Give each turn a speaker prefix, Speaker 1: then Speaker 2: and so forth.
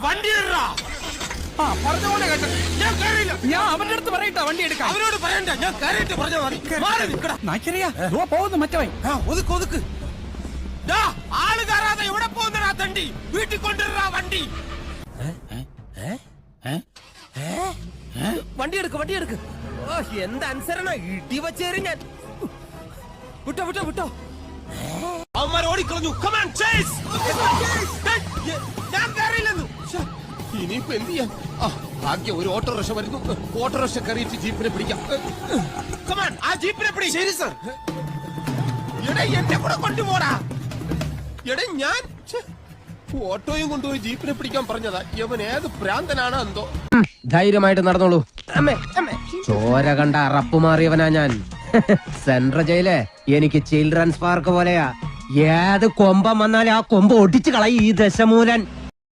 Speaker 1: വണ്ടി പറഞ്ഞോളെ കേട്ടോ. ഞാൻ അവന്റെ അടുത്ത് പറയട്ടെ വണ്ടി എടുക്കാം. അവരോട് പറയണ്ട, ഞാൻ കയറിയിട്ട് പറഞ്ഞാൽ മതി. പോകുന്നു മറ്റവൻ. ഒതുക്ക് ആള് കയറാതെ എവിടെ പോകുന്നടാ തണ്ടി? വീട്ടിൽ കൊണ്ടുവരാ വണ്ടി. വണ്ടി എടുക്ക്. എന്താ അനുസരണ ഇടി വച്ചേരും ഞാൻ. വിട്ടോ അവന്മാർ ഓടിക്കളഞ്ഞു. ഞാൻ കയറിയില്ലെന്നു. ഇനിയിപ്പോ എന്ത് ചെയ്യാൻ? ഭാഗ്യം ഒരു ഓട്ടോറിക്ഷ വരുന്നു. ഓട്ടോറിക്ഷ കയറിയിട്ട് ജീപ്പിനെ പിടിക്കാം. ആ ജീപ്പിനെ പിടി. ശരി സർ. എടേ എന്നെ കൂടെ കൊണ്ടുപോടാ. എടേ ഞാൻ ഓട്ടോയും കൊണ്ടുപോയി ജീപ്പിനെ പിടിക്കാൻ പറഞ്ഞതാ. ഇവൻ ഏത് ഭ്രാന്തനാണോ എന്തോ.
Speaker 2: ധൈര്യമായിട്ട് നടന്നോളൂ. ചോര കണ്ട അറപ്പ് മാറിയവനാ ഞാൻ. സെൻട്രൽ ജയില് എനിക്ക് ചിൽഡ്രൻസ് പാർക്ക് പോലെയാ. ഏത് കൊമ്പം വന്നാലും ആ കൊമ്പ് ഒടിച്ചു കളയും ഈ ദശമൂലൻ.